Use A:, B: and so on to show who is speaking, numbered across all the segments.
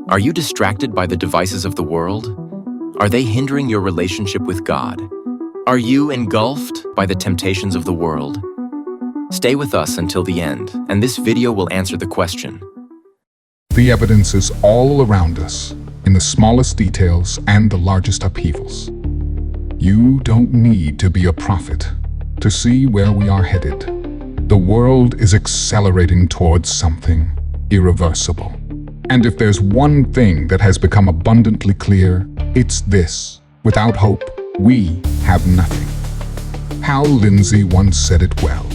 A: Are you distracted by the devices of the world? Are they hindering your relationship with God? Are you engulfed by the temptations of the world? Stay with us until the end, and this video will answer the question.
B: The evidence is all around us, in the smallest details and the largest upheavals. You don't need to be a prophet to see where we are headed. The world is accelerating towards something irreversible. And if there's one thing that has become abundantly clear, it's this: without hope, we have nothing. Hal Lindsey once said it well.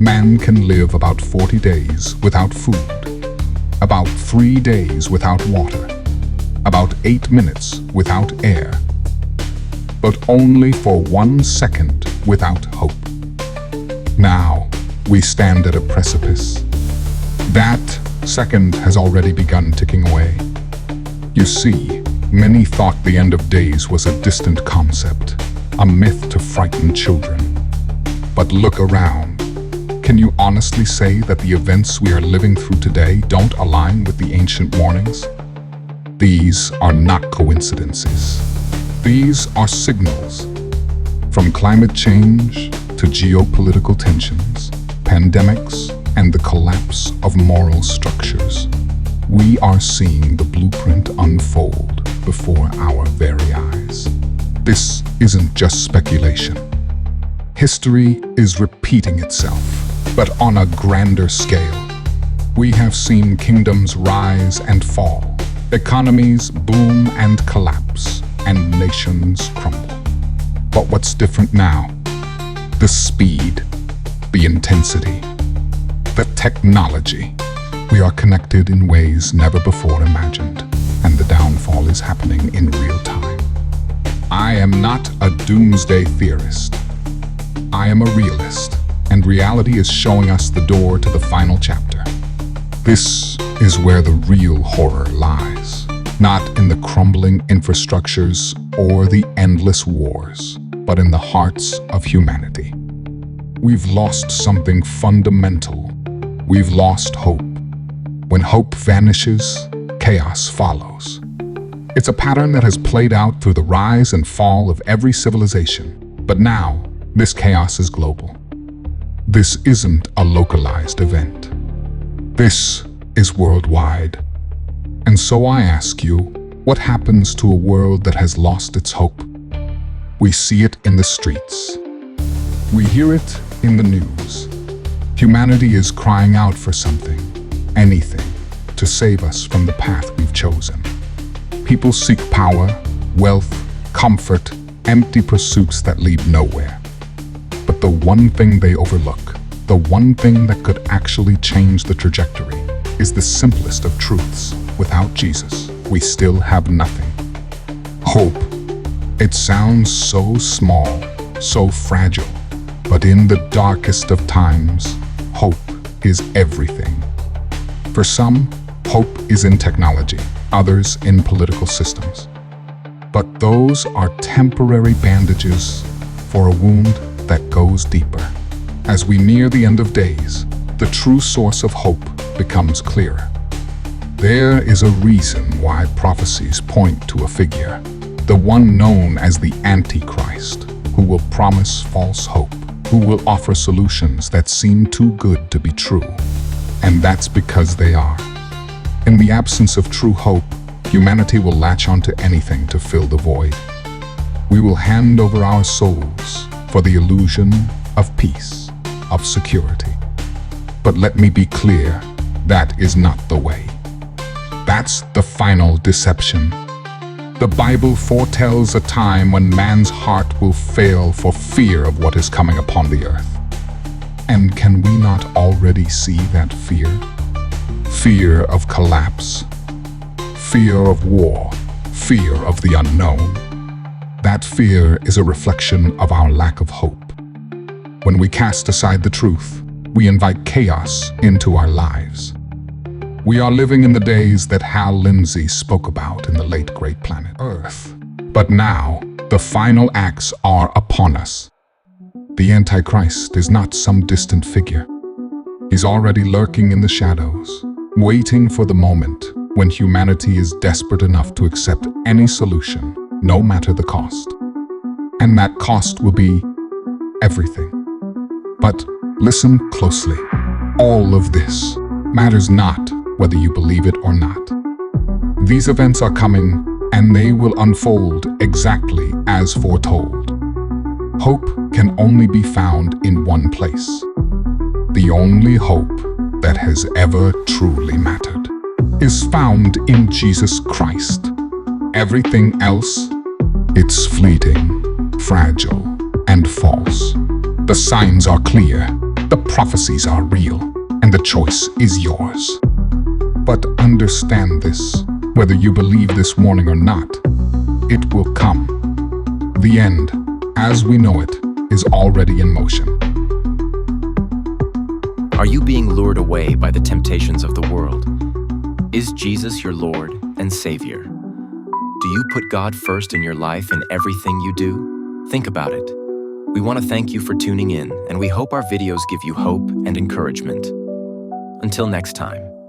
B: Man can live about 40 days without food, about 3 days without water, about 8 minutes without air, but only for 1 second without hope. Now, we stand at a precipice. That second has already begun ticking away. You see, many thought the end of days was a distant concept, a myth to frighten children. But look around. Can you honestly say that the events we are living through today don't align with the ancient warnings? These are not coincidences. These are signals. From climate change to geopolitical tensions, pandemics, and the collapse of moral structures, we are seeing the blueprint unfold before our very eyes. This isn't just speculation. History is repeating itself, but on a grander scale. We have seen kingdoms rise and fall, economies boom and collapse, and nations crumble. But what's different now? The speed, the intensity, the technology. We are connected in ways never before imagined, and the downfall is happening in real time. I am not a doomsday theorist. I am a realist, and reality is showing us the door to the final chapter. This is where the real horror lies, not in the crumbling infrastructures or the endless wars, but in the hearts of humanity. We've lost something fundamental. We've lost hope. When hope vanishes, chaos follows. It's a pattern that has played out through the rise and fall of every civilization. But now, this chaos is global. This isn't a localized event. This is worldwide. And so I ask you, what happens to a world that has lost its hope? We see it in the streets. We hear it in the news. Humanity is crying out for something, anything, to save us from the path we've chosen. People seek power, wealth, comfort, empty pursuits that lead nowhere. But the one thing they overlook, the one thing that could actually change the trajectory, is the simplest of truths. Without Jesus, we still have nothing. Hope. It sounds so small, so fragile, but in the darkest of times, hope is everything. For some, hope is in technology, others in political systems. But those are temporary bandages for a wound that goes deeper. As we near the end of days, the true source of hope becomes clearer. There is a reason why prophecies point to a figure, the one known as the Antichrist, who will promise false hope, who will offer solutions that seem too good to be true. And that's because they are. In the absence of true hope, humanity will latch onto anything to fill the void. We will hand over our souls for the illusion of peace, of security. But let me be clear, that is not the way. That's the final deception. The Bible foretells a time when man's heart will fail for fear of what is coming upon the earth. And can we not already see that fear? Fear of collapse, fear of war, fear of the unknown. That fear is a reflection of our lack of hope. When we cast aside the truth, we invite chaos into our lives. We are living in the days that Hal Lindsey spoke about in the late great planet Earth. But now, the final acts are upon us. The Antichrist is not some distant figure. He's already lurking in the shadows, waiting for the moment when humanity is desperate enough to accept any solution, no matter the cost. And that cost will be everything. But listen closely. All of this matters not whether you believe it or not. These events are coming, and they will unfold exactly as foretold. Hope can only be found in one place. The only hope that has ever truly mattered is found in Jesus Christ. Everything else, it's fleeting, fragile, and false. The signs are clear, the prophecies are real, and the choice is yours. But understand this, whether you believe this warning or not, it will come. The end, as we know it, is already in motion.
A: Are you being lured away by the temptations of the world? Is Jesus your Lord and Savior? Do you put God first in your life in everything you do? Think about it. We want to thank you for tuning in, and we hope our videos give you hope and encouragement. Until next time.